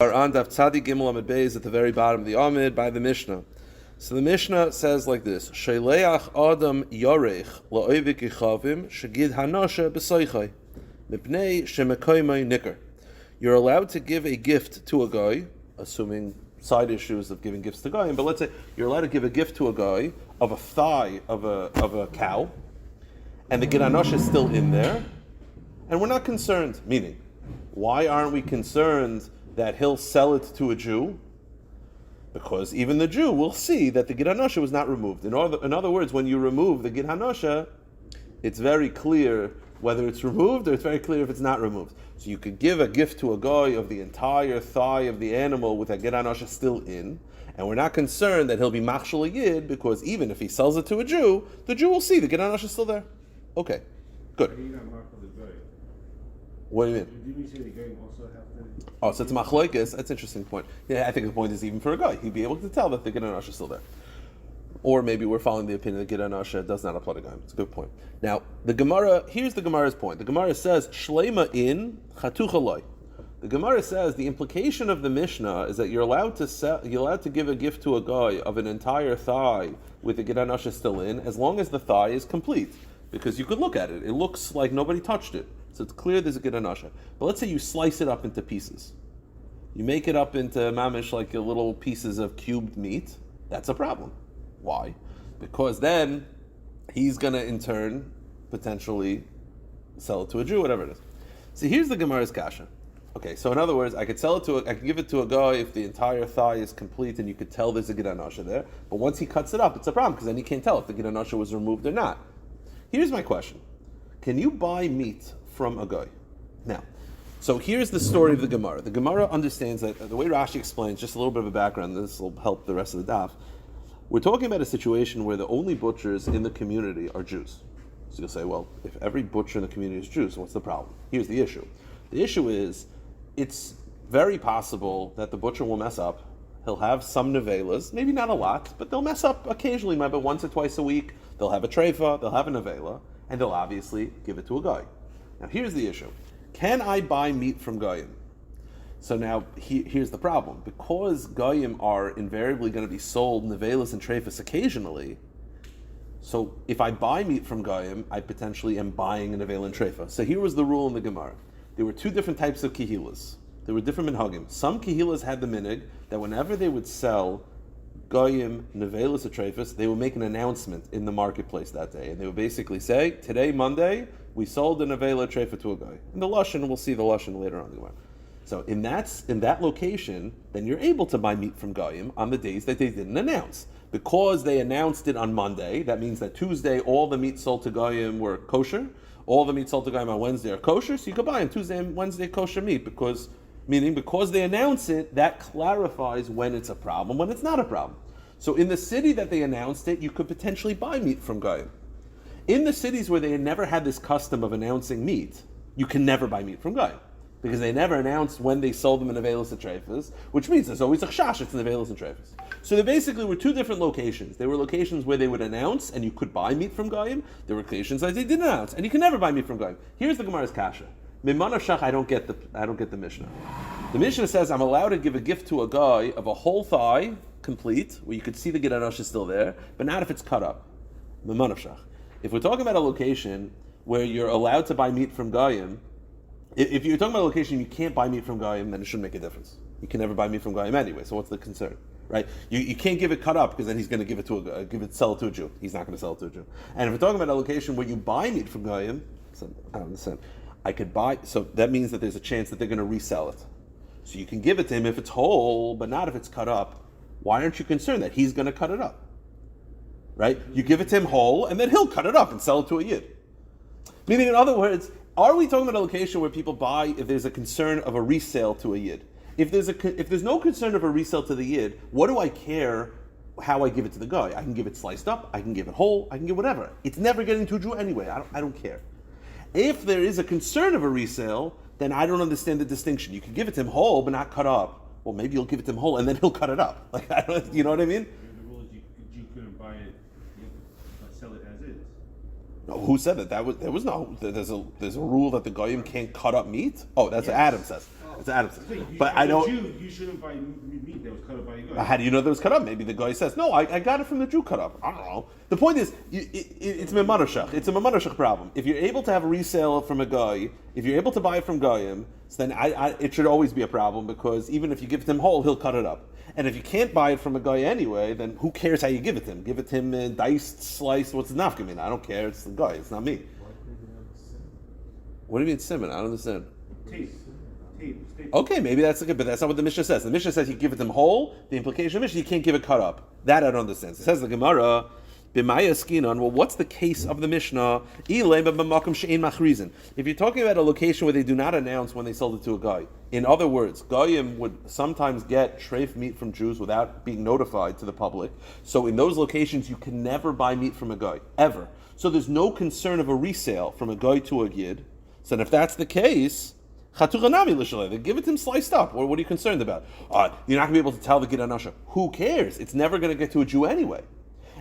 Are on Daf Gimel Amid Beis at the very bottom of the Amid by the Mishnah. So the Mishnah says like this: Sheileach Adam Yorech la'oivik yichavim shegid hanasha b'soichai mipnei shemekoymai nicker. You're allowed to give a gift to a guy, assuming side issues of giving gifts to guy, but let's say you're allowed to give a gift to a guy of a thigh of a cow, and the gid hanasha is still in there, and we're not concerned. Meaning, why aren't we concerned that he'll sell it to a Jew? Because even the Jew will see that the gid hanasha was not removed. In other words, when you remove the gid hanasha, it's very clear whether it's removed or it's very clear if it's not removed. So you could give a gift to a guy of the entire thigh of the animal with that gid hanasha still in, and we're not concerned that he'll be machshel a yid, because even if he sells it to a Jew, the Jew will see the gid hanasha is still there. Okay, good. What do you mean? Did we say the guy also have to? Oh, so it's machlokes. That's an interesting point. Yeah, I think the point is even for a guy, he'd be able to tell that the gid hanasha is still there. Or maybe we're following the opinion that gid hanasha does not apply to guy. It's a good point. Now, the Gemara, here's the Gemara's point. The Gemara says, shleima in chatucha loy. The Gemara says the implication of the Mishnah is that you're allowed to give a gift to a guy of an entire thigh with the gid hanasha still in, as long as the thigh is complete. Because you could look at it. It looks like nobody touched it. So it's clear there's a gid hanasha. But let's say you slice it up into pieces. You make it up into mamish like little pieces of cubed meat. That's a problem. Why? Because then he's going to in turn potentially sell it to a Jew, whatever it is. So here's the Gemara's kasha. Okay, so in other words, I could give it to a guy if the entire thigh is complete and you could tell there's a gid hanasha there. But once he cuts it up, it's a problem because then he can't tell if the gid hanasha was removed or not. Here's my question. Can you buy meat from a guy? Now, so here's the story of the Gemara. The Gemara understands that, the way Rashi explains, just a little bit of a background, this will help the rest of the daf. We're talking about a situation where the only butchers in the community are Jews. So you'll say, well, if every butcher in the community is Jews, what's the problem? Here's the issue. The issue is, it's very possible that the butcher will mess up. He'll have some nevelas, maybe not a lot, but they'll mess up occasionally, maybe once or twice a week. They'll have a treifa, they'll have a nevela, and they'll obviously give it to a guy. Now here's the issue. Can I buy meat from goyim? So now here's the problem. Because goyim are invariably going to be sold nevelas and treifas occasionally, so if I buy meat from goyim, I potentially am buying a nevela and treifa. So here was the rule in the Gemara. There were two different types of kihilas. There were different minhagim. Some kihilas had the minig that whenever they would sell goyim nevelas or treifas, they would make an announcement in the marketplace that day, and they would basically say, today, Monday, we sold a nevela treifa to a guy. And the lashon, we'll see the lashon later on the Gemara. So in that location, then you're able to buy meat from goyim on the days that they didn't announce. Because they announced it on Monday, that means that Tuesday all the meat sold to goyim were kosher, all the meat sold to goyim on Wednesday are kosher, so you could buy on Tuesday and Wednesday kosher meat, because they announce it, that clarifies when it's a problem, when it's not a problem. So in the city that they announced it, you could potentially buy meat from goyim. In the cities where they had never had this custom of announcing meat, you can never buy meat from goyim, because they never announced when they sold them in nevelas and treifas, which means there's always a chash, it's in nevelas and treifas. So there basically were two different locations. There were locations where they would announce and you could buy meat from goyim. There were locations that they didn't announce and you can never buy meat from goyim. Here's the Gemara's kasha. Mimanav shach, I don't get the Mishnah. The Mishnah says I'm allowed to give a gift to a guy of a whole thigh, complete, where you could see the gid hanasha still there, but not if it's cut up. Mimanav shach. If we're talking about a location where you're allowed to buy meat from goyim, if you're talking about a location you can't buy meat from goyim, then it shouldn't make a difference. You can never buy meat from goyim anyway. So what's the concern, right? You can't give it cut up because then he's going to sell it to a Jew. He's not going to sell it to a Jew. And if we're talking about a location where you buy meat from goyim, so I don't understand. I could buy, so that means that there's a chance that they're going to resell it. So you can give it to him if it's whole, but not if it's cut up. Why aren't you concerned that he's going to cut it up? Right? You give it to him whole, and then he'll cut it up and sell it to a yid. Meaning, in other words, are we talking about a location where people buy if there's a concern of a resale to a yid? If there's no concern of a resale to the yid, what do I care how I give it to the guy? I can give it sliced up, I can give it whole, I can give whatever. It's never getting to a Jew anyway. I don't care. If there is a concern of a resale, then I don't understand the distinction. You can give it to him whole, but not cut up. Well, maybe you'll give it to him whole, and then he'll cut it up. Like, you know what I mean? The rule is you couldn't buy it, sell it as is. No, who said that? There's a rule that the goyim can't cut up meat. Oh, that's what Adam says. That's what Adam says. You- But as I a don't. Jew, you shouldn't buy meat that was cut up by a guy. How do you know that it was cut up? Maybe the guy says, no, I got it from the Jew cut up. I don't know. The point is, it's memanashach. It's a memanashach problem. If you're able to have a resale from a guy, if you're able to buy it from Goyim, so then it should always be a problem, because even if you give it to him whole, he'll cut it up. And if you can't buy it from a guy anyway, then who cares how you give it to him? Give it to him diced, sliced, what's the nafkamina? I don't care. It's the guy. It's not me. What do you mean simon? I don't understand. Tape. Okay, maybe that's good, but that's not what the Mishnah says. The Mishnah says you give it them whole. The implication of the Mishnah, you can't give it cut up. That I don't understand. It says the Gemara, B'maya skinon. Well, what's the case of the Mishnah? If you're talking about a location where they do not announce when they sold it to a guy, in other words, Goyim would sometimes get treif meat from Jews without being notified to the public. So in those locations, you can never buy meat from a guy, ever. So there's no concern of a resale from a guy to a yid. So if that's the case, they give it to him sliced up. What are you concerned about? You're not going to be able to tell the Gid Anasha. Who cares? It's never going to get to a Jew anyway.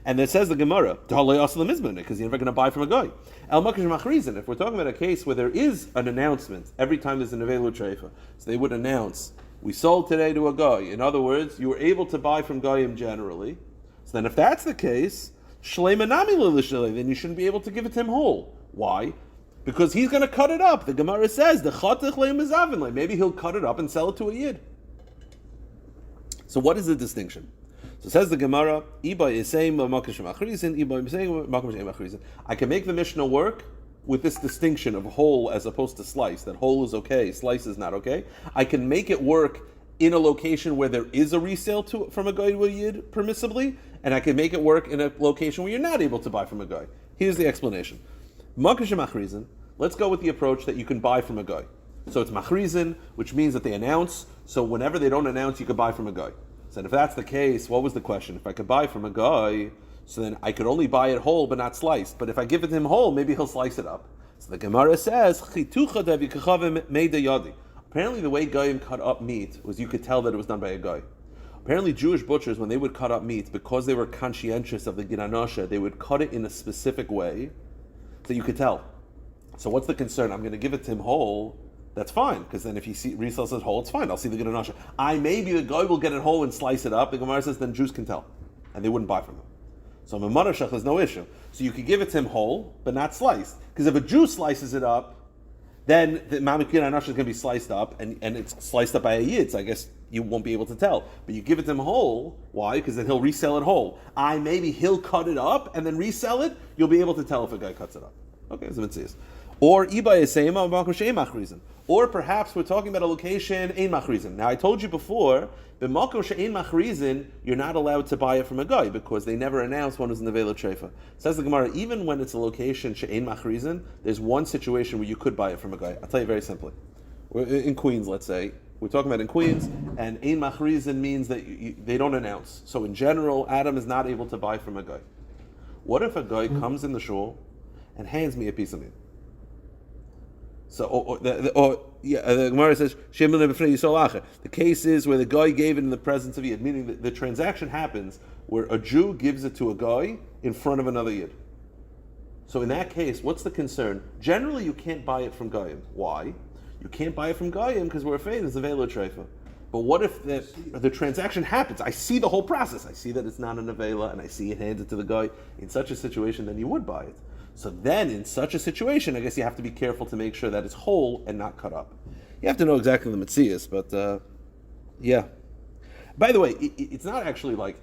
And it says the Gemara, because you're never going to buy from a guy. If we're talking about a case where there is an announcement every time there's an Avelu Treifa, so they would announce, we sold today to a guy. In other words, you were able to buy from Goyim generally. So then if that's the case, then you shouldn't be able to give it to him whole. Why? Because he's going to cut it up. The Gemara says, maybe he'll cut it up and sell it to a yid. So what is the distinction? So says the Gemara, I can make the Mishnah work with this distinction of whole as opposed to slice, that whole is okay, slice is not okay. I can make it work in a location where there is a resale from a guy to a yid permissibly, and I can make it work in a location where you're not able to buy from a guy. Here's the explanation. Let's go with the approach that you can buy from a guy. So it's machrizin, which means that they announce, so whenever they don't announce, you can buy from a guy. So if that's the case, what was the question? If I could buy from a guy, so then I could only buy it whole but not sliced. But if I give it to him whole, maybe he'll slice it up. So the Gemara says, apparently the way Goyim cut up meat was you could tell that it was done by a guy. Apparently Jewish butchers, when they would cut up meat, because they were conscientious of the Ginanosha, they would cut it in a specific way so you could tell. So what's the concern? I'm going to give it to him whole. That's fine, because then if he resells it whole, it's fine. I'll see the Ginanosha. Maybe the guy will get it whole and slice it up. The Gemara says then Jews can tell, and they wouldn't buy from him. So Memanashach is no issue. So you could give it to him whole, but not sliced. Because if a Jew slices it up, then the Mamik Ginanosha is going to be sliced up, and it's sliced up by a Yid, so I guess you won't be able to tell. But you give it to him whole, why? Because then he'll resell it whole. Maybe he'll cut it up and then resell it. You'll be able to tell if a guy cuts it up. Okay, so let's see. Or or perhaps we're talking about a location ein machrizin. Now I told you before, b'makom she'ein machrizin, you're not allowed to buy it from a guy because they never announced one was in the Vela Treifa. Says the Gemara, even when it's a location she'ein machrizin, there's one situation where you could buy it from a guy. I'll tell you very simply. We're in Queens, let's say. We're talking about in Queens, and ein machrizin means that they don't announce. So in general, Adam is not able to buy from a guy. What if a guy comes in the shul and hands me a piece of meat? So, the Gemara says, the case is where the guy gave it in the presence of Yid, meaning that the transaction happens where a Jew gives it to a guy in front of another Yid. So in that case, what's the concern? Generally, you can't buy it from Goyim. Why? You can't buy it from Goyim because we're afraid it's a Vela Treifa. But what if the transaction happens? I see the whole process. I see that it's not an Avela, and I see it handed to the guy. In such a situation, then you would buy it. So then, in such a situation, I guess you have to be careful to make sure that it's whole and not cut up. You have to know exactly the Metzias, but yeah. By the way, it's not actually like,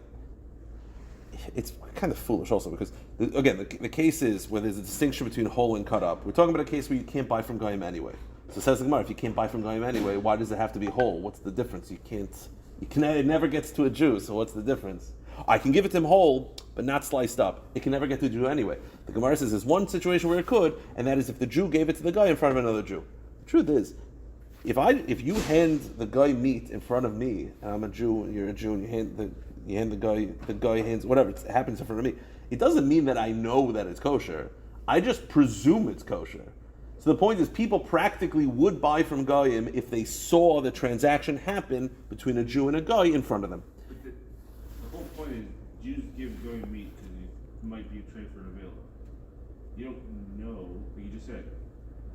it's kind of foolish also, because, again, the case is where there's a distinction between whole and cut up. We're talking about a case where you can't buy from Goyim anyway. So it says the Gemara, if you can't buy from Goyim anyway, why does it have to be whole? What's the difference? It never gets to a Jew, so what's the difference? I can give it to him whole, but not sliced up. It can never get to a Jew anyway. The Gemara says there's one situation where it could, and that is if the Jew gave it to the guy in front of another Jew. The truth is, if you hand the guy meat in front of me, and I'm a Jew, and you're a Jew, and you hand the guy hands, whatever, it happens in front of me, it doesn't mean that I know that it's kosher. I just presume it's kosher. So the point is, people practically would buy from Goyim if they saw the transaction happen between a Jew and a guy in front of them. The whole point is, Jews give Goyim meat because it might be a trade for an available. You don't know, but you just said,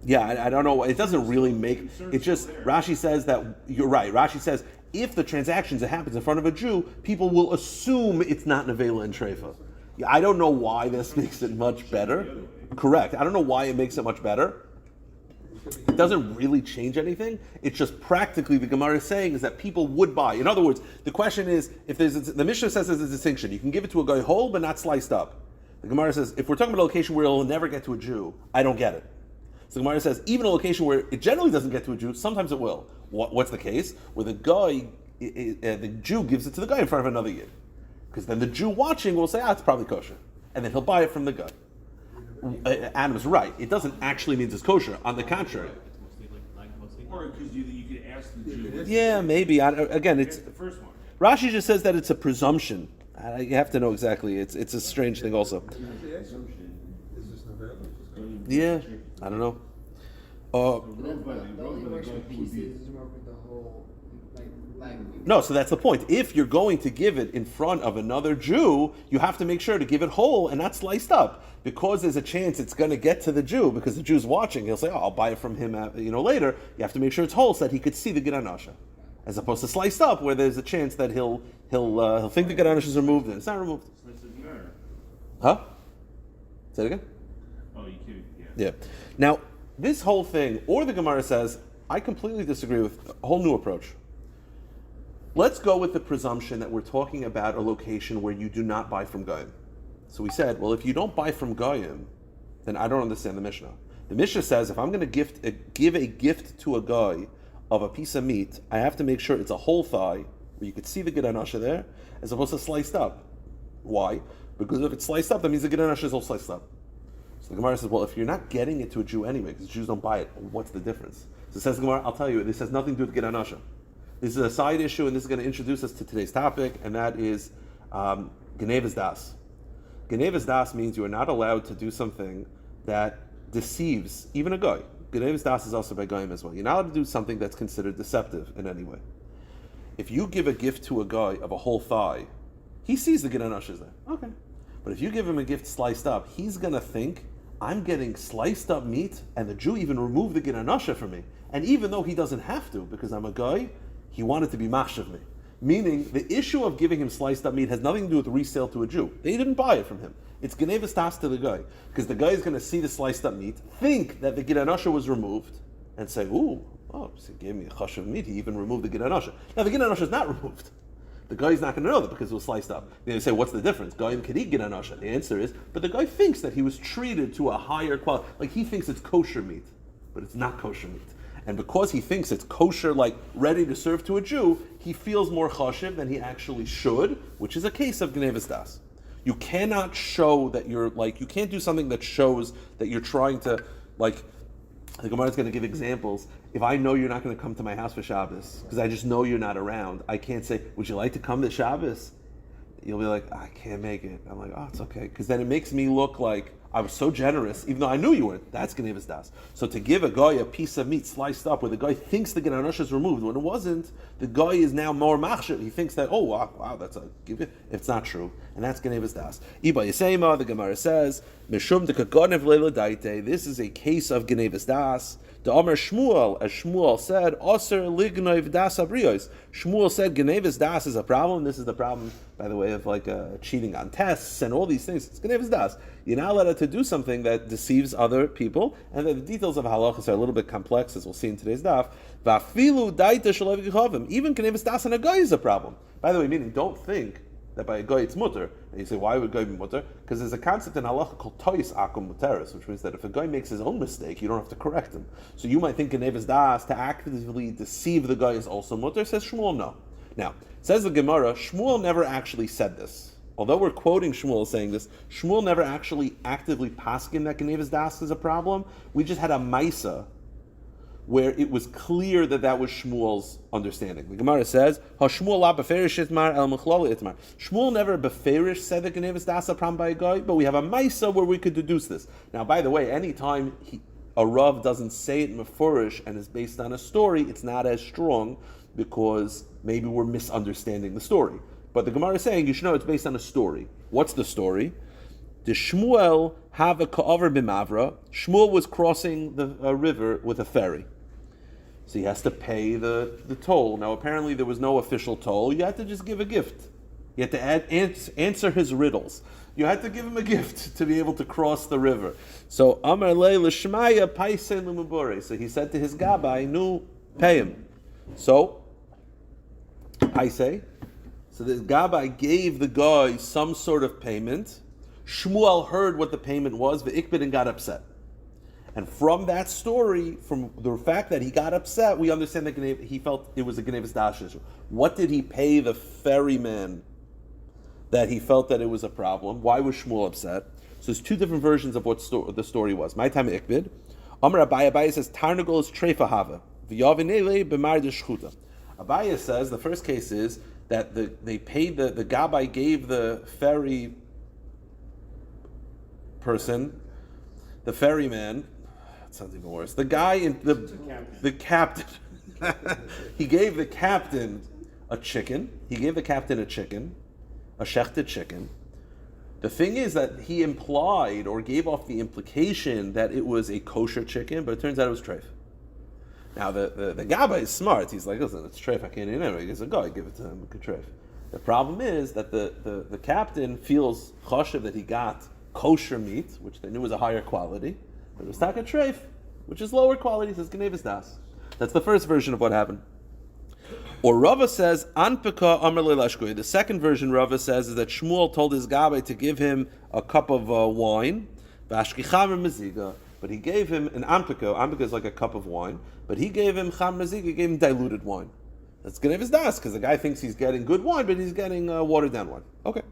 Yeah, I don't know. It doesn't really make. It's just Rashi says that you're right. Rashi says if the transactions that happens in front of a Jew, people will assume it's not nevela and treifa. Yeah, I don't know why this makes it much better. Correct. I don't know why it makes it much better. It doesn't really change anything. It's just practically the Gemara is saying is that people would buy. In other words, the question is if the Mishnah says there's a distinction. You can give it to a guy whole but not sliced up. The Gemara says if we're talking about a location where it'll never get to a Jew, I don't get it. So the Gemara says, even a location where it generally doesn't get to a Jew, sometimes it will. What's the case? Where the guy, the Jew gives it to the guy in front of another Yid. Because then the Jew watching will say, it's probably kosher. And then he'll buy it from the guy. Adam's right. It doesn't actually mean it's kosher. On the contrary. Or because you could ask the Jew. Yeah, maybe. Again, it's the first one. Rashi just says that it's a presumption. You have to know exactly. It's a strange thing also. Yeah, I don't know. No, so that's the point. If you're going to give it in front of another Jew, you have to make sure to give it whole and not sliced up, because there's a chance it's going to get to the Jew because the Jew's watching. He'll say, I'll buy it from him later. You have to make sure it's whole so that he could see the Giranasha, as opposed to sliced up where there's a chance that he'll think the Giranasha is removed and it's not removed. Huh? Say it again? Oh, you kidding? Yeah. Now, this whole thing, or the Gemara says, I completely disagree with a whole new approach. Let's go with the presumption that we're talking about a location where you do not buy from Goyim. So we said, well, if you don't buy from Goyim, then I don't understand the Mishnah. The Mishnah says if I'm going to give a gift to a guy of a piece of meat, I have to make sure it's a whole thigh, where you could see the Giranasha there, as opposed to sliced up. Why? Because if it's sliced up, that means the Giranasha is all sliced up. So the Gemara says, well, if you're not getting it to a Jew anyway, because Jews don't buy it, what's the difference? So it says the Gemara, I'll tell you, this has nothing to do with Giranasha. This is a side issue, and this is going to introduce us to today's topic, and that is Genevas Das. Genevas Das means you are not allowed to do something that deceives even a guy. Genevas Das is also by Goyim as well. You're not allowed to do something that's considered deceptive in any way. If you give a gift to a guy of a whole thigh, he sees the Giranasha is there. Okay. But if you give him a gift sliced up, he's going to think, I'm getting sliced up meat, and the Jew even removed the Giranasha from me. And even though he doesn't have to, because I'm a guy, he wanted to be machshav me. Meaning, the issue of giving him sliced up meat has nothing to do with resale to a Jew. They didn't buy it from him. It's genevas das to the guy. Because the guy is going to see the sliced up meat, think that the Giranasha was removed, and say, so he gave me a chashav meat, he even removed the Giranasha. Now, the Giranasha is not removed. The guy's not going to know that because it was sliced up. They say, what's the difference? Goyim can eat Giranasha. The answer is, but the guy thinks that he was treated to a higher quality. Like he thinks it's kosher meat, but it's not kosher meat. And because he thinks it's kosher, like ready to serve to a Jew, he feels more chashiv than he actually should, which is a case of genevas das. You cannot show that you can't do something that shows that you're trying to, the Gemara is going to give examples. If I know you're not going to come to my house for Shabbos, because I just know you're not around, I can't say, would you like to come to Shabbos? You'll be like, I can't make it. I'm like, it's okay. Because then it makes me look like I was so generous, even though I knew you weren't. That's genevas das. So to give a guy a piece of meat sliced up where the guy thinks the Giranasha is removed, when it wasn't, the guy is now more machshav. He thinks that, wow, that's a give it. It's not true. And that's genevas das. Iba Yisema, the Gemara says, Mishum de kagonev leila daite. This is a case of genevas das. The Omer Shmuel, as Shmuel said, Oser lignov das abrios. Shmuel said genevas das is a problem. This is the problem, by the way, of cheating on tests and all these things. It's genevas das. You're not allowed to do something that deceives other people, and the details of halachas are a little bit complex, as we'll see in today's daf. Vafilu daita shalav gechavim. Even genevas das on a guy is a problem. By the way, meaning don't think that by a guy it's mutter. And you say, why would a guy be mutter? Because there's a concept in halacha called tois akum muteris, which means that if a guy makes his own mistake, you don't have to correct him. So you might think genevas das to actively deceive the guy is also mutter. Says Shmuel, no. Now, says the Gemara, Shmuel never actually said this. Although we're quoting Shmuel saying this, Shmuel never actually actively paskin that genevas das is a problem. We just had a maisa where it was clear that was Shmuel's understanding. The Gemara says, Shmuel never beferish said that genevas das is a problem by a guy, but we have a maisa where we could deduce this. Now, by the way, anytime a Rav doesn't say it mefurish and is based on a story, it's not as strong because maybe we're misunderstanding the story. But the Gemara is saying, you should know it's based on a story. What's the story? The Shmuel have a ka'aver b'mavra. Shmuel was crossing the river with a ferry. So he has to pay the toll. Now apparently there was no official toll. You had to just give a gift. You had to answer his riddles. You had to give him a gift to be able to cross the river. So Amar le l'shmaya paisen l'mubore. So he said to his gabbai, "Nu, pay him." So paise. So the gabbai gave the guy some sort of payment. Shmuel heard what the payment was, v'ikbid, and got upset. And from that story, from the fact that he got upset, we understand that he felt it was a Genevas Dash issue. What did he pay the ferryman that he felt that it was a problem? Why was Shmuel upset? So there's two different versions of what the story was. My time ikbid. Amar Abaye says, Tarnagol is treifa hava. V'yavinele b'mar d'shchuta. Abaye says, the first case is that they paid, the gabbai gave the ferry person, the ferryman, that sounds even worse, the guy in the captain, he gave the captain a chicken, a shechted chicken. The thing is that he implied or gave off the implication that it was a kosher chicken, but it turns out it was treif. Now the gabbai is smart. He's like, listen, it's treif, I can't eat it anyway. He goes, go, I give it to him, treif. The problem is that the captain feels choshev that he got kosher meat, which they knew was a higher quality, but it was taka treif, which is lower quality. He says Genevas das. That's the first version of what happened. Or Rava says Anpika Amar Leilashkoy. The second version Rava says is that Shmuel told his gabbai to give him a cup of wine, v'ashkicham meziga, but he gave him an Anpika. Anpika is like a cup of wine, but he gave him cham meziga, he gave him diluted wine. That's Genevas das, because the guy thinks he's getting good wine, but he's getting watered down wine. Okay.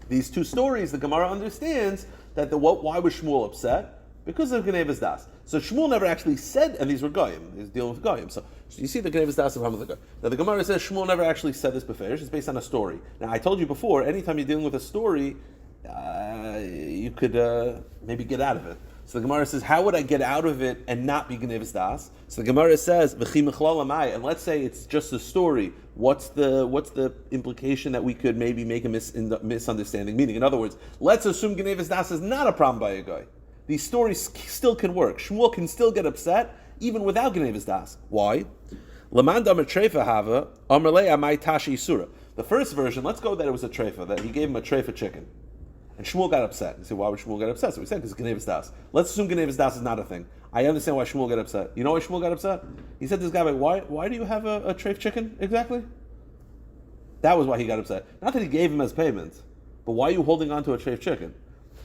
These two stories, the Gemara understands that why was Shmuel upset? Because of Genevas das. So Shmuel never actually said, and these were goyim. He's dealing with goyim. So you see the Genevas das of Hamad the Goy. Now the Gemara says Shmuel never actually said this before. It's based on a story. Now I told you before, anytime you're dealing with a story, you could maybe get out of it. So the Gemara says, how would I get out of it and not be Genevas das? So the Gemara says, V'chi mechlal amai, and let's say it's just a story. What's the implication that we could maybe make a misunderstanding? Meaning, in other words, let's assume Genevas das is not a problem by a guy. These stories still can work. Shmuel can still get upset even without Genevas das. Why? The first version, let's go that it was a treifa, that he gave him a treifa chicken. And Shmuel got upset. You say, why would Shmuel get upset? So we said, because it's Genevas das. Let's assume Genevas das is not a thing. I understand why Shmuel got upset. You know why Shmuel got upset? He said to this guy, why do you have a treif chicken exactly? That was why he got upset. Not that he gave him as payment, but why are you holding on to a treif chicken?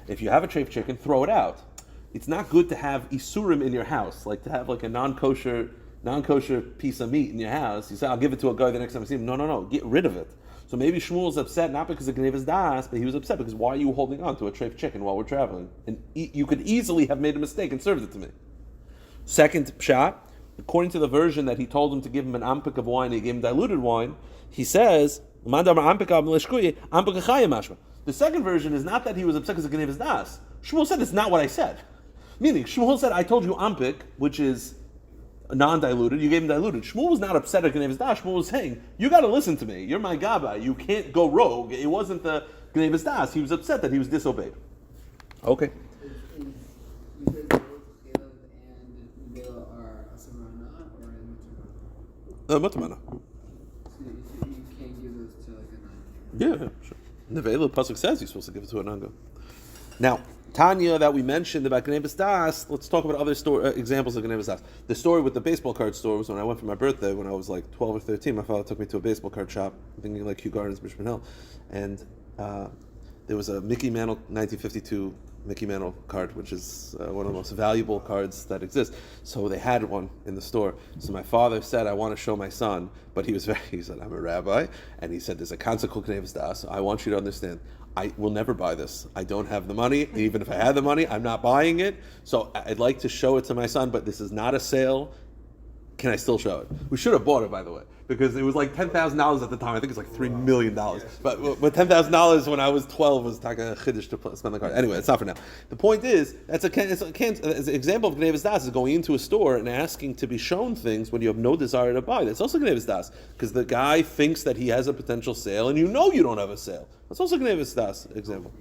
If you have a treif chicken, throw it out. It's not good to have isurim in your house, like to have like a non-kosher piece of meat in your house. You say, I'll give it to a guy the next time I see him. No, get rid of it. So maybe Shmuel's upset not because of Genevas das, but he was upset because why are you holding on to a treif chicken while we're traveling? And you could easily have made a mistake and served it to me. Second pshat, according to the version that he told him to give him an ampik of wine, he gave him diluted wine. He says, the second version is not that he was upset because of Genevas das. Shmuel said, it's not what I said. Meaning, Shmuel said, I told you ampik, which is non-diluted, you gave him diluted. Shmuel was not upset at Genevas das. Shmuel was saying, you got to listen to me. You're my gabbai. You can't go rogue. It wasn't the Genevas das. He was upset that he was disobeyed. Okay. Mutamana. So you can't give those to like a non-Jew. Yeah, sure. Nevela Pasuk says you're supposed to give it to an Anga. Now, Tanya that we mentioned about Genevas das, let's talk about other examples of Genevas das. The story with the baseball card store was when I went for my birthday when I was like 12 or 13. My father took me to a baseball card shop, thinking like Kew Gardens, Richmond Hill, and there was a Mickey Mantle 1952 Mickey Mantle card, which is one of the most valuable cards that exist. So they had one in the store. So my father said, I want to show my son, but he said, I'm a rabbi, and he said, there's a concept called Genevas das. I want you to understand, I will never buy this. I don't have the money. Even if I had the money, I'm not buying it. So I'd like to show it to my son, but this is not a sale. Can I still show it? We should have bought it, by the way, because it was like $10,000 at the time. I think it's like $3 million. But $10,000 when I was 12 was like a chiddush to spend the card. Anyway, it's not for now. The point is, it's an example of Genevas das is going into a store and asking to be shown things when you have no desire to buy. That's also Genevas das, because the guy thinks that he has a potential sale and you know you don't have a sale. That's also Genevas das example.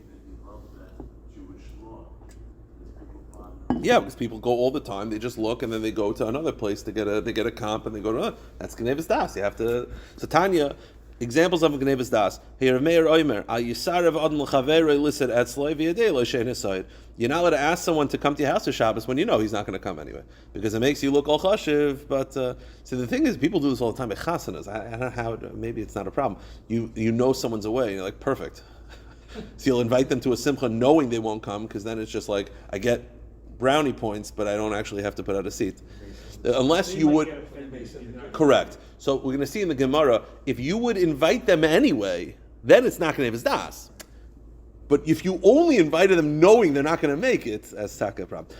Yeah, because people go all the time. They just look and then they go to another place to get a comp and they go to that's Gnevas Das. You have to. So Tanya, examples of Gnevas Das. Here, Meir Oimer, Al Yisarev Adon L'Chaverei Lisset Etzloi V'Yadei Lo Shein Hesayid. You're not allowed to ask someone to come to your house for Shabbos when you know he's not going to come anyway, because it makes you look all chashiv. But so the thing is, people do this all the time at chasanas. I don't know how. Maybe it's not a problem. You know someone's away, and you're like, perfect. So you'll invite them to a simcha knowing they won't come, because then it's just like, I get brownie points, but I don't actually have to put out a seat. Unless you would. Correct. So we're going to see in the Gemara, if you would invite them anyway, then it's not going to have his das. But if you only invited them knowing they're not going to make it, as taka problem.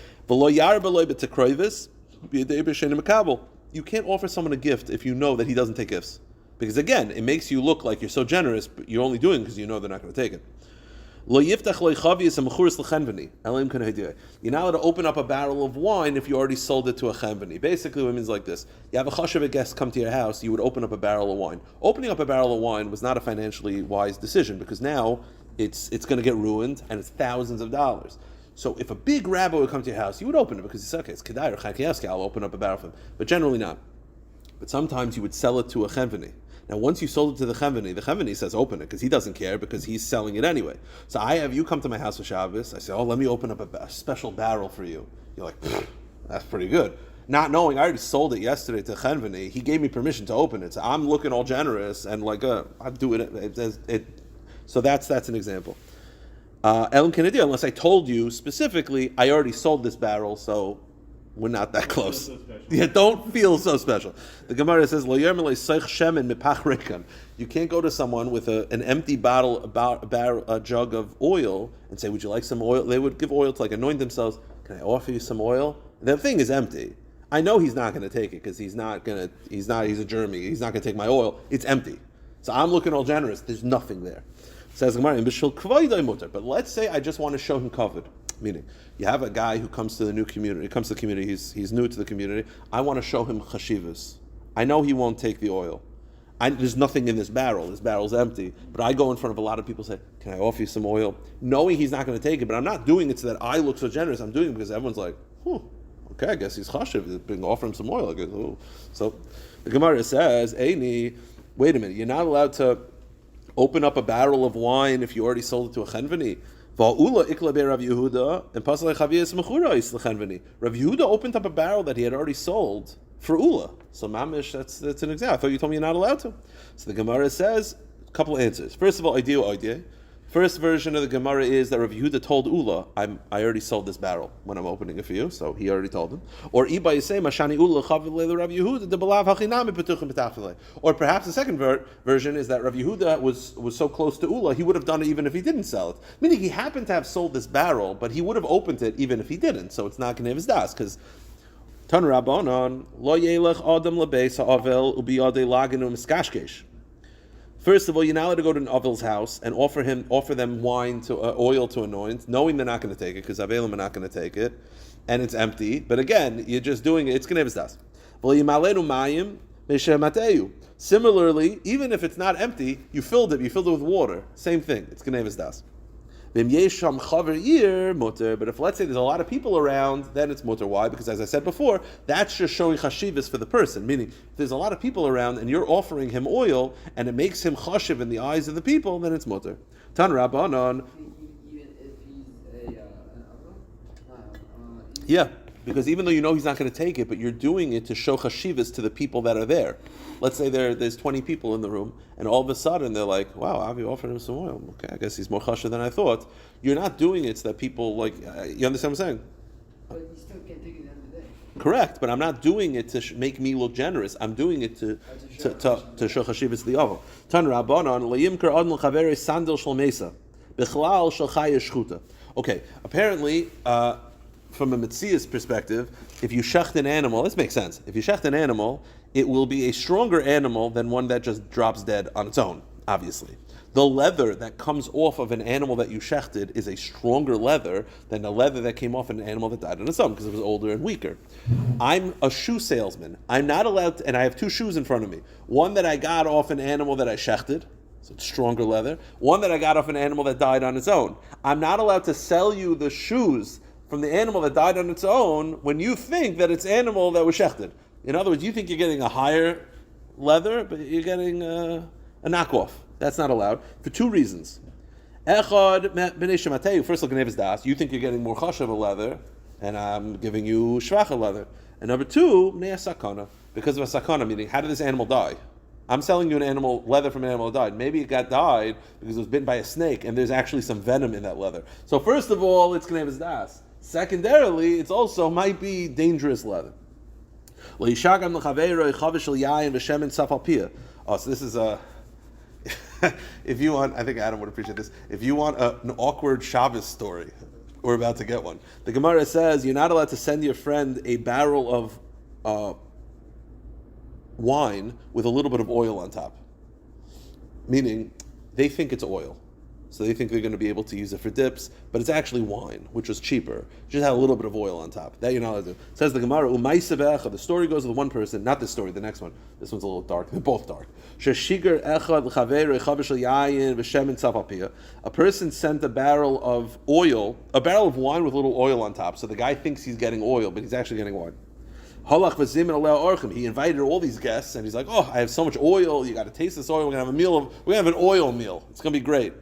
You can't offer someone a gift if you know that he doesn't take gifts. Because again, it makes you look like you're so generous, but you're only doing it because you know they're not going to take it. You're not allowed to open up a barrel of wine if you already sold it to a chenveni. Basically, it means like this. You have a chashuv guest come to your house, you would open up a barrel of wine. Opening up a barrel of wine was not a financially wise decision, because now it's going to get ruined, and it's thousands of dollars. So if a big rabbi would come to your house, you would open it, because you say, okay, it's kedai or chakiyevsky, I'll open up a barrel for him. But generally not. But sometimes you would sell it to a chenveni. Now, once you sold it to the chenveni says open it, because he doesn't care, because he's selling it anyway. So I have you come to my house for Shabbos. I say, oh, let me open up a special barrel for you. You're like, that's pretty good. Not knowing, I already sold it yesterday to chenveni. He gave me permission to open it. So I'm looking all generous, and like, I'm doing it. So that's an example. Elam Kennedy, unless I told you specifically, I already sold this barrel, so we're not that close. Yeah, don't feel so special. The Gemara says, you can't go to someone with an empty bottle, a jug of oil, and say, would you like some oil? They would give oil to anoint themselves. Can I offer you some oil? The thing is empty. I know he's not going to take it, because he's a germy. He's not going to take my oil. It's empty. So I'm looking all generous. There's nothing there. Says Gemara, but let's say I just want to show him kavod. Meaning, you have a guy who comes to the new community. Comes to the community. He's new to the community. I want to show him chashivas. I know he won't take the oil. There's nothing in this barrel. This barrel's empty. But I go in front of a lot of people and say, can I offer you some oil? Knowing he's not going to take it, but I'm not doing it so that I look so generous. I'm doing it because everyone's like, okay, I guess he's chashiv. They're going to offer him some oil. I guess, So the Gemara says, Eini, wait a minute. You're not allowed to open up a barrel of wine if you already sold it to a chenveni. Rav Yehuda opened up a barrel that he had already sold for Ula. So mamish, that's an example. I thought you told me you're not allowed to. So the Gemara says a couple of answers. First of all, idea. First version of the Gemara is that Rav Yehuda told Ula, I already sold this barrel when I'm opening it for you, so he already told him. Or Iba Yisei Mashani Ula Chavile Rav Yehuda the Balav Hachinami Petuchim Petachile. Or perhaps the second version is that Rav Yehuda was so close to Ula, he would have done it even if he didn't sell it. Meaning he happened to have sold this barrel, but he would have opened it even if he didn't. So it's not Gnevas Das, because Tan Rabbanon Lo Yelech Adam Lebeis Ha'avel Ubiyadei Lagenu Miskashkesh. First of all, you're not allowed to go to an Avil's house and offer them wine to oil to anoint, knowing they're not going to take it, because Avelim are not going to take it, and it's empty. But again, you're just doing it. It's Gnevas Das. Similarly, even if it's not empty, you filled it with water. Same thing. It's Gnevas Das. But if let's say there's a lot of people around, then it's mutter. Why? Because as I said before, that's just showing chashivas for the person. Meaning, if there's a lot of people around and you're offering him oil and it makes him chashiv in the eyes of the people, then it's mutter. Tan Rabbanon. Yeah, because even though you know he's not going to take it, but you're doing it to show chashivas to the people that are there. Let's say there's 20 people in the room, and all of a sudden they're like, wow, Avi offered him some oil. Okay, I guess he's more chashiv than I thought. You're not doing it so that people, you understand what I'm saying? But you still can't take it at the end of the day. Correct, but I'm not doing it to make me look generous. I'm doing it to show chashivas to the oval. Tan Rabbanon, le'yimker adon l'chavere sandal shel mesa, b'chlal shel chaya shchuta. Okay, apparently, from a Metzias perspective, if you shecht an animal, this makes sense. If you shecht an animal, it will be a stronger animal than one that just drops dead on its own, obviously. The leather that comes off of an animal that you shechted is a stronger leather than the leather that came off an animal that died on its own, because it was older and weaker. I'm a shoe salesman. I'm not allowed to, and I have two shoes in front of me. One that I got off an animal that I shechted, so it's stronger leather. One that I got off an animal that died on its own. I'm not allowed to sell you the shoes from the animal that died on its own when you think that it's animal that was shechted. In other words, you think you're getting a higher leather, but you're getting a knockoff. That's not allowed for two reasons. Echad b'nei shemateu. First, look at Nevis Das. You think you're getting more chashav leather, and I'm giving you shvacha leather. And number two, b'nei sakana, because of a sakana, meaning how did this animal die? I'm selling you an animal leather from an animal that died. Maybe it got died because it was bitten by a snake, and there's actually some venom in that leather. So first of all, it's Gnevis Das. Secondarily, it's also might be dangerous leather. Oh, so this is a. If you want, I think Adam would appreciate this. If you want an awkward Shabbos story, we're about to get one. The Gemara says you're not allowed to send your friend a barrel of wine with a little bit of oil on top. Meaning, they think it's oil. So they think they're going to be able to use it for dips, but it's actually wine, which is cheaper. Just had a little bit of oil on top. That you're not allowed to do. Says the Gemara, the story goes with one person, not this story, the next one. This one's a little dark. They're both dark. A person sent a barrel of oil, a barrel of wine with a little oil on top. So the guy thinks he's getting oil, but he's actually getting wine. He invited all these guests, and he's like, "Oh, I have so much oil. You got to taste this oil. We're gonna have an oil meal. It's gonna be great."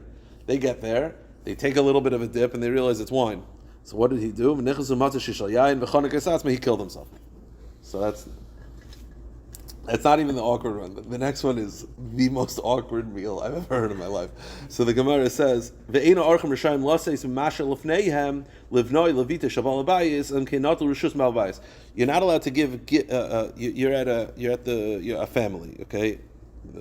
They get there, they take a little bit of a dip, and they realize it's wine. So what did he do? He killed himself. So that's not even the awkward one. The next one is the most awkward meal I've ever heard in my life. So the Gemara says, "You're not allowed to give. You're at a family, okay? The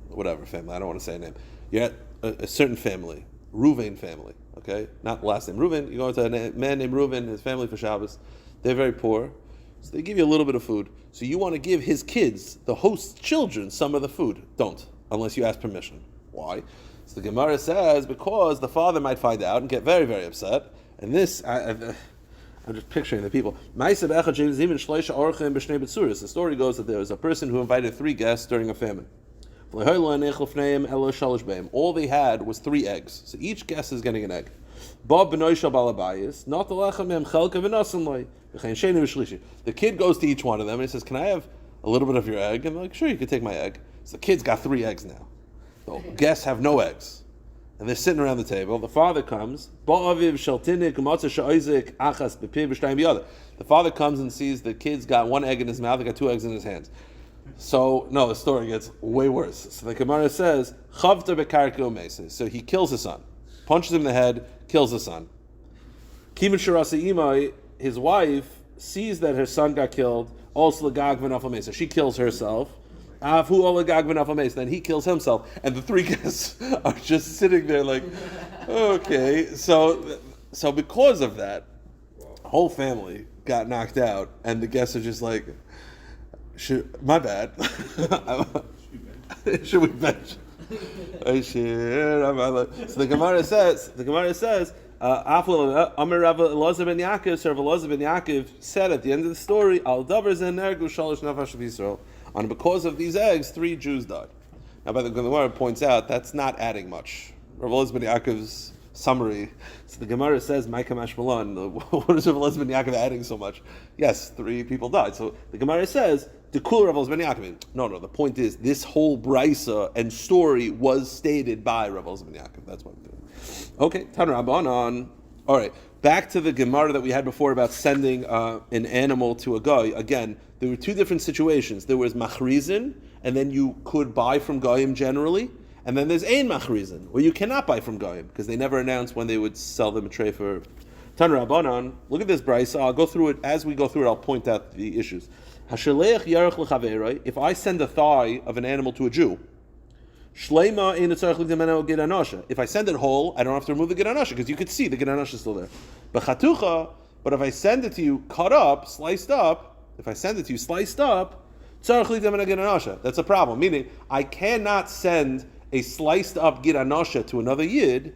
whatever family. I don't want to say a name. You're at a certain family, Reuven family, okay? Not last name Reuven. You go to a man named Reuven, his family for Shabbos. They're very poor. So they give you a little bit of food. So you want to give his kids, the host's children, some of the food. Don't, unless you ask permission. Why? So the Gemara says, because the father might find out and get very, very upset. And this, I'm just picturing the people. The story goes that there was a person who invited 3 guests during a famine. All they had was 3 eggs. So each guest is getting an egg. The kid goes to each one of them and he says, "Can I have a little bit of your egg?" And they're like, "Sure, you can take my egg." So the kid's got 3 eggs now. The guests have no eggs. And they're sitting around the table. The father comes. The father comes and sees the kid's got 1 egg in his mouth, he got 2 eggs in his hands. So, no, the story gets way worse. So the Gemara says, "Chavta bekarka u'meisa." So he kills his son. Punches him in the head, kills his son. Kimin sharasa imai, his wife, sees that her son got killed, also l'gag v'nafal meisa. She kills herself. Afu l'gag v'nafal meisa. Then he kills himself. And the 3 guests are just sitting there like, okay. So because of that, the whole family got knocked out, and the guests are just like, my bad. Should we bench? So the Gemara says, Amar Rav Elazar ben Yaakov, Sir Rav Elazar ben Yaakov said at the end of the story, Al davar zenergu shalosh nafash v'Yisrael. And because of these eggs, 3 Jews died. Now, by the Gemara points out that's not adding much. Rav Elazar ben Yaakov's summary. So the Gemara says, "Ma'ika mashmalan." What is Rav Elazar ben Yaakov adding so much? Yes, 3 people died. So the Gemara says, "The cool Rav Elazar ben Yaakov." No. The point is, this whole brisa and story was stated by Rav Elazar ben Yaakov. That's what I'm doing. Okay, Tan Rabbanan. All right, back to the Gemara that we had before about sending an animal to a guy. Again, there were 2 different situations. There was machrizin, and then you could buy from goyim generally. And then there's ein machrizin, where you cannot buy from goyim, because they never announced when they would sell them a tray for Tan Rabbanan. Look at this brisa. I'll go through it. As we go through it, I'll point out the issues. If I send a thigh of an animal to a Jew, if I send it whole, I don't have to remove the giranasha, because you could see the giranasha is still there. But if I send it to you cut up, sliced up, that's a problem. Meaning, I cannot send a sliced up giranasha to another yid,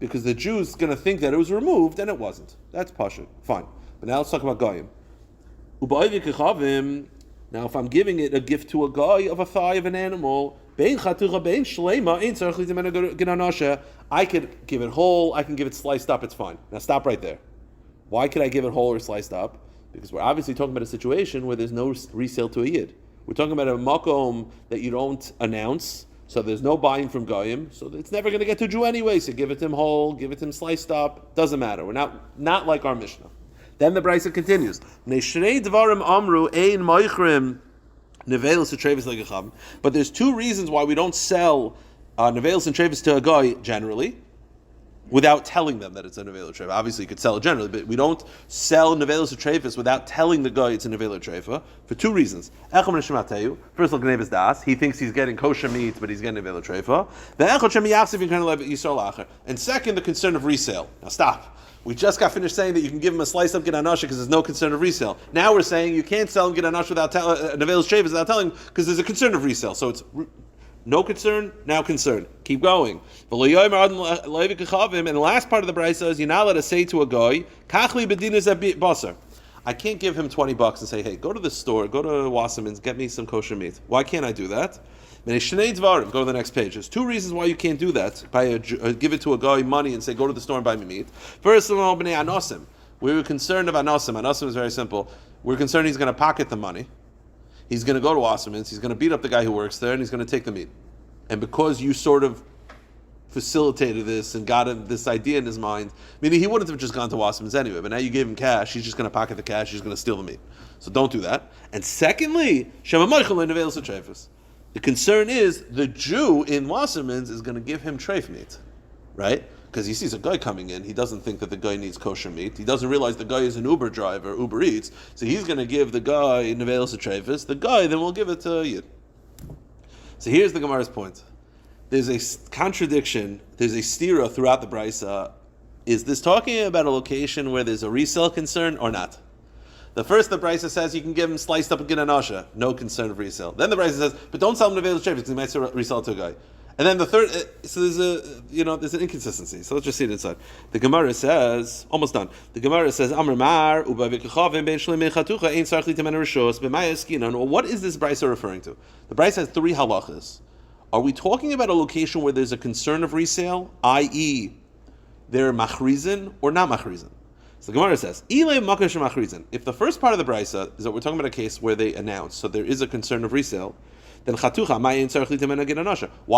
because the Jew's going to think that it was removed, and it wasn't. That's pashut. Fine. But now let's talk about goyim. Now, if I'm giving it a gift to a guy of a thigh of an animal, I could give it whole, I can give it sliced up, it's fine. Now stop right there. Why could I give it whole or sliced up? Because we're obviously talking about a situation where there's no resale to a yid. We're talking about a makom that you don't announce, so there's no buying from goyim, so it's never going to get to a Jew anyway. So give it to him whole, give it to him sliced up. Doesn't matter. We're not like our Mishnah. Then the Brisa continues. But there's two reasons why we don't sell nevelis and trevis to a guy generally, without telling them that it's a nevelis trefa. Obviously, you could sell it generally, but we don't sell nevelis and trevis without telling the guy it's a nevelis trefa for two reasons. First, he thinks he's getting kosher meat, but he's getting nevelis trefa. And second, the concern of resale. Now stop. We just got finished saying that you can give him a slice up get anasha because there's no concern of resale. Now we're saying you can't sell him get anasha without nevelis trevis without telling him because there's a concern of resale. So it's no concern, now concern. Keep going. And the last part of the brisa is you're not allowed to say to a guy, I can't give him $20 and say, hey, go to the store, go to Wasserman's, get me some kosher meat. Why can't I do that? Go to the next page. There's two reasons why you can't do that. Give it to a guy money and say, go to the store and buy me meat. First of all, we were concerned of anosim. Anosim is very simple. We're concerned he's going to pocket the money. He's going to go to Wasserman's, he's going to beat up the guy who works there, and he's going to take the meat. And because you sort of facilitated this and got this idea in his mind, meaning he wouldn't have just gone to Wasserman's anyway, but now you gave him cash, he's just going to pocket the cash, he's going to steal the meat. So don't do that. And secondly, the concern is the Jew in Wasserman's is going to give him treif meat, right? Because he sees a guy coming in, he doesn't think that the guy needs kosher meat. He doesn't realize the guy is an Uber driver, Uber Eats. So he's going to give the guy nevelis treifus. The guy then will give it to Yid. So here's the Gemara's point. There's a contradiction. There's a stira throughout the brisa. Is this talking about a location where there's a resale concern or not? The brisa says you can give him sliced up and get anasha, no concern of resale. Then the brisa says, but don't sell him nevelis treifus because he might resell it to a guy. And then the third, so there's an inconsistency. So let's just see it inside. The Gemara says, almost done. The Gemara says, Amar Mar, what is this brisa referring to? The brisa has three halachas. Are we talking about a location where there's a concern of resale, i.e., they're machrizin or not machrizin? So the Gemara says, if the first part of the brisa is that we're talking about a case where they announce, so there is a concern of resale, then why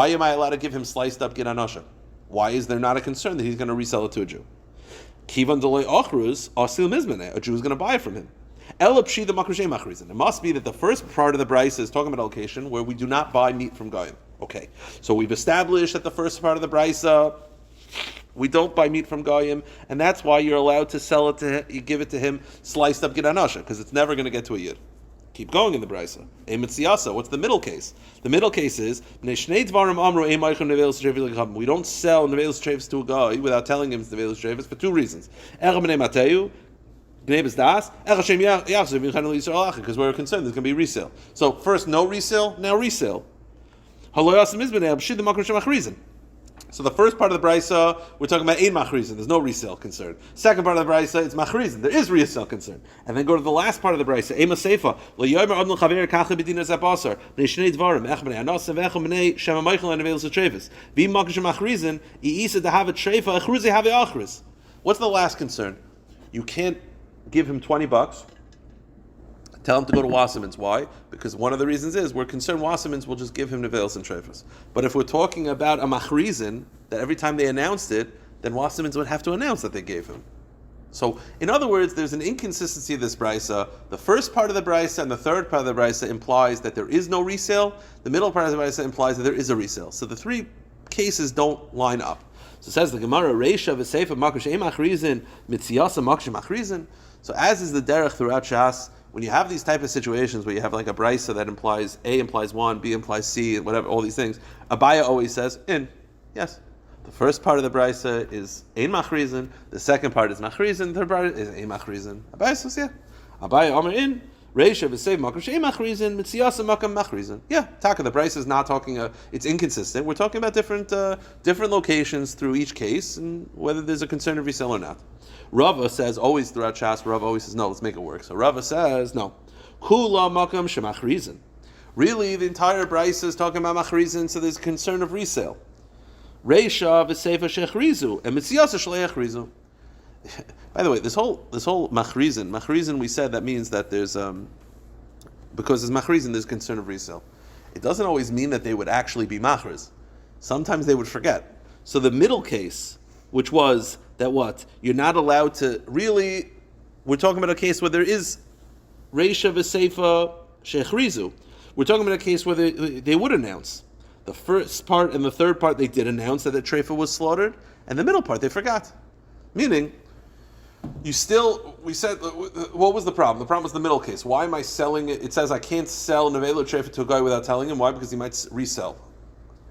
am I allowed to give him sliced up get anasha? Why is there not a concern that he's going to resell it to a Jew? A Jew is going to buy it from him. It must be that the first part of the brisa is talking about a location where we do not buy meat from goyim. Okay, so we've established that the first part of the brisa we don't buy meat from goyim, and that's why you're allowed to sell it to him, you give it to him sliced up get anasha, because it's never going to get to a yid. Keep going in the brisa. What's the middle case? The middle case is we don't sell nevelis treifus to a guy without telling him it's nevelis treifus for two reasons. Because we're concerned there's going to be resale. So first, no resale, now resale. So the first part of the brisa, we're talking about ein machrizin. There's no resale concern. Second part of the brisa, it's machrizin. There is resale concern. And then go to the last part of the brisa. Ema seifa leyomer adon chaver kache bedinas abasar leishnei dvarim ech bnei anos v'ech bnei shema michael and nevelis treifus v'im makish machrizin iisa to have a treifa achruzi have achriz. What's the last concern? You can't give him $20. Tell him to go to Wasserman's. Why? Because one of the reasons is we're concerned Wasserman's will just give him nevelis and treifus. But if we're talking about a machrizin, that every time they announced it, then Wasserman's would have to announce that they gave him. So, in other words, there's an inconsistency of this brisa. The first part of the brisa and the third part of the brisa implies that there is no resale. The middle part of the brisa implies that there is a resale. So the three cases don't line up. So it says the Gemara, Reisha v'Seifa makush machrizin mitziyasa makush machrizin. So as is the derech throughout Shas, when you have these type of situations where you have like a brisa that implies A implies one, B implies C, and whatever, all these things, Abaya always says in. Yes. The first part of the brisa is ein machrizin, the second part is machrizin, the third part is ein machrizin. Abaya says, yeah. Abaya omer in, Reisha v'seiv makam she'em machrizin, mitziyasa makam machrizin. Yeah, Taka, the brisa is not talking, it's inconsistent. We're talking about different locations through each case, and whether there's a concern of resale or not. Rava says, always throughout Shas, Rava always says, no, let's make it work. So Rava says, no. Kula makam shemachrizin. Really, the entire brisa is talking about machrizin, so there's a concern of resale. Reisha v'seifa shechrizu, and mitziyasa shleachrizu. By the way, this whole machrizin, we said that means that there's because there's machrizin, there's concern of resale. It doesn't always mean that they would actually be machriz. Sometimes they would forget. So the middle case, which was that what you're not allowed to really. We're talking about a case where there is reisha v'seifa shechrizu. We're talking about a case where they would announce. The first part and the third part they did announce that the treifa was slaughtered, and the middle part they forgot. Meaning, we said, what was the problem? The problem was the middle case. Why am I selling it? It says I can't sell nevelo treifa to a guy without telling him. Why? Because he might resell.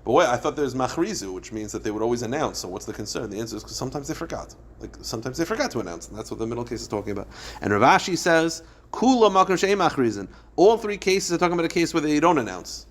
But wait, I thought there's machrizu, which means that they would always announce. So what's the concern? The answer is because sometimes they forgot. Sometimes they forgot to announce, and that's what the middle case is talking about. And Rav Ashi says, Kula makom she'ei machrizin. All three cases are talking about a case where they don't announce.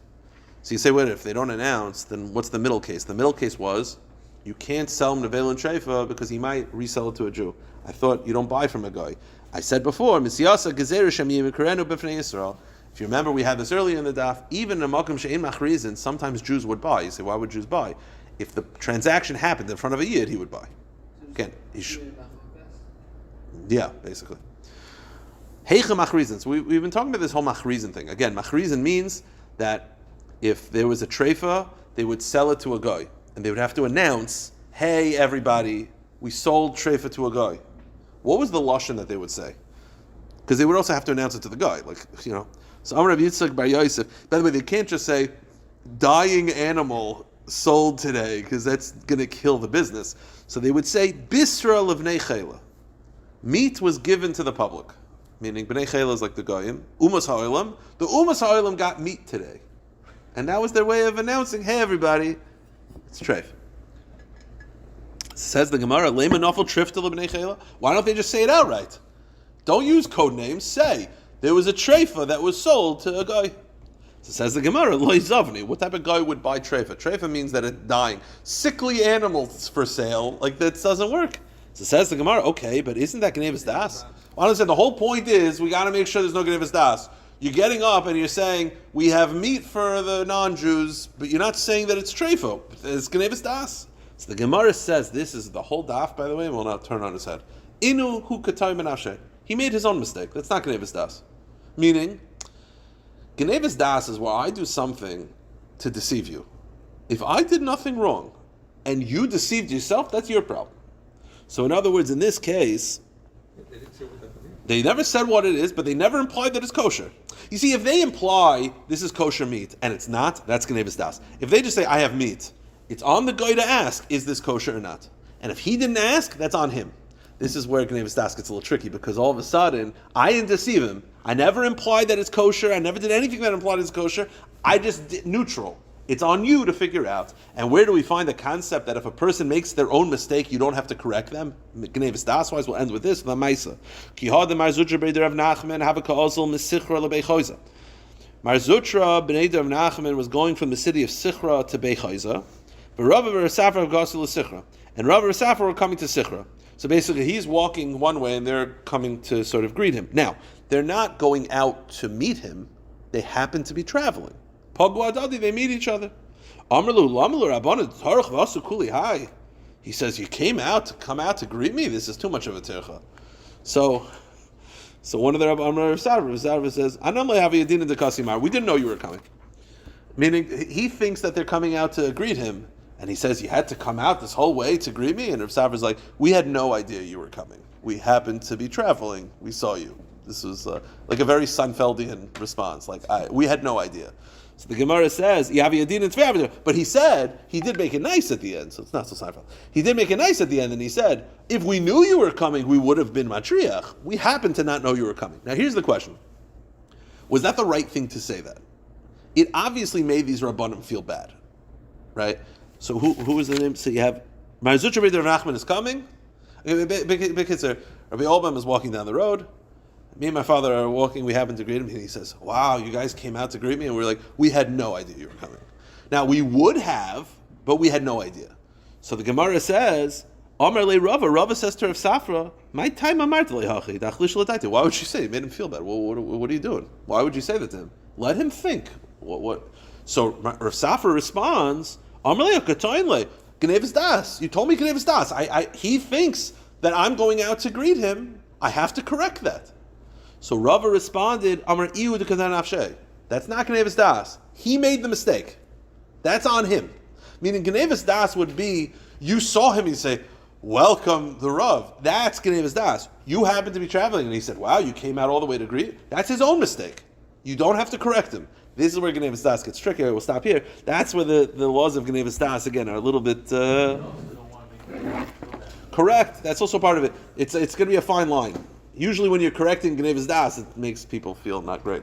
So you say, wait, if they don't announce, then what's the middle case? The middle case was, you can't sell him nevelo and treifa because he might resell it to a Jew. I thought you don't buy from a guy. I said before, Misyasa gezer shem yimikarenu b'fnei Yisrael. If you remember, we had this earlier in the daf. Even in a makom she'ein machrizin, sometimes Jews would buy. You say, why would Jews buy? If the transaction happened in front of a yid, he would buy. Again, yeah, basically. Heicha machrizin. So we've been talking about this whole machrizin thing. Again, machrizin means that if there was a treifa, they would sell it to a guy, and they would have to announce, "Hey, everybody, we sold treifa to a guy." What was the lashon that they would say? Because they would also have to announce it to the guy, So Amar Rav Yitzchak Bar Yosef. By the way, they can't just say dying animal sold today because that's going to kill the business. So they would say Bisra levnei chayla. Meat was given to the public, meaning bnei chayla is like the goyim. Umas ha'olam. The umas ha'olam got meat today, and that was their way of announcing, "Hey, everybody, it's treif." Says the Gemara, "Lema nafel trifta lebnei chayla." Why don't they just say it outright? Don't use code names. Say, there was a treifa that was sold to a guy. So says the Gemara, Loi Zavni. What type of guy would buy treifa? Treifa means that it's dying. Sickly animals for sale. That doesn't work. So says the Gemara, okay, but isn't that Gnevus Das? Well, I understand the whole point is we got to make sure there's no Gnevus Das. You're getting up and you're saying, we have meat for the non-Jews, but you're not saying that it's treifa. It's Gnevus Das. So the Gemara says, this is the whole daf, by the way, and we'll now turn on his head. Inu hu katay menashe. He made his own mistake. That's not Gnevus Das. Meaning, Gnevus Das is where I do something to deceive you. If I did nothing wrong, and you deceived yourself, that's your problem. So in other words, in this case, they never said what it is, but they never implied that it's kosher. You see, if they imply this is kosher meat, and it's not, that's Gnevus Das. If they just say, I have meat, it's on the guy to ask, is this kosher or not? And if he didn't ask, that's on him. This is where Gnevus Das gets a little tricky, because all of a sudden, I didn't deceive him. I never implied that it's kosher. I never did anything that implied it's kosher. I just did neutral. It's on you to figure out. And where do we find the concept that if a person makes their own mistake, you don't have to correct them? Gnevus Das wise, we'll end with this. The Maisa. Kihad the Marzutra b'nei Rav Nachman have a ka'ozl misichra lebeichoiza. Marzutra b'nei Rav Nachman was going from the city of Sichra to Beichoiza. But Rabbi and Safra gosu l'Sichra, and Rabbi and Safra were coming to Sichra. So basically, he's walking one way, and they're coming to sort of greet him. Now, they're not going out to meet him; they happen to be traveling. Pagu adadi, they meet each other. Amrlu lamalu rabbanan tarach vasu kuli hai. He says, "You come out to greet me. This is too much of a tercha." So one of the Rabbi Safra says, "Anam lehavi yadina dekasimar." We didn't know you were coming. Meaning, he thinks that they're coming out to greet him. And he says, you had to come out this whole way to greet me? And Rav Safra's like, we had no idea you were coming. We happened to be traveling. We saw you. This was like a very Seinfeldian response. We had no idea. So the Gemara says, but he said, he did make it nice at the end. So it's not so Seinfeld. He did make it nice at the end. And he said, if we knew you were coming, we would have been matriach. We happened to not know you were coming. Now here's the question. Was that the right thing to say that? It obviously made these Rabbanim feel bad. Right? So who is the name? So you have Marzutra b'nei Rav Nachman is coming. Rabbi Olbam is walking down the road. Me and my father are walking. We happen to greet him, and he says, "Wow, you guys came out to greet me," and we're like, "We had no idea you were coming." Now we would have, but we had no idea. So the Gemara says, "Amar le Rava." Rava says to Rav Safra, "My time amart lehachi dachlish l'taiti." Why would you say? It made him feel bad. Well, what are you doing? Why would you say that to him? Let him think. What? So Rav Safra responds. You told me Gnevus Das. He thinks that I'm going out to greet him, I have to correct that. So Rava responded, Amar Iu de Kadan Afshay. That's not Gnevas Das. He made the mistake. That's on him. Meaning Gnevas Das would be, you saw him, you say, welcome the Rav. That's Gnevas Das. You happened to be traveling, and he said, wow, you came out all the way to greet. That's his own mistake. You don't have to correct him. This is where Gnevas Das gets trickier. We'll stop here. That's where the laws of Gnevas Das, again, are a little bit... correct. That's also part of it. It's going to be a fine line. Usually when you're correcting Gnevas Das, it makes people feel not great,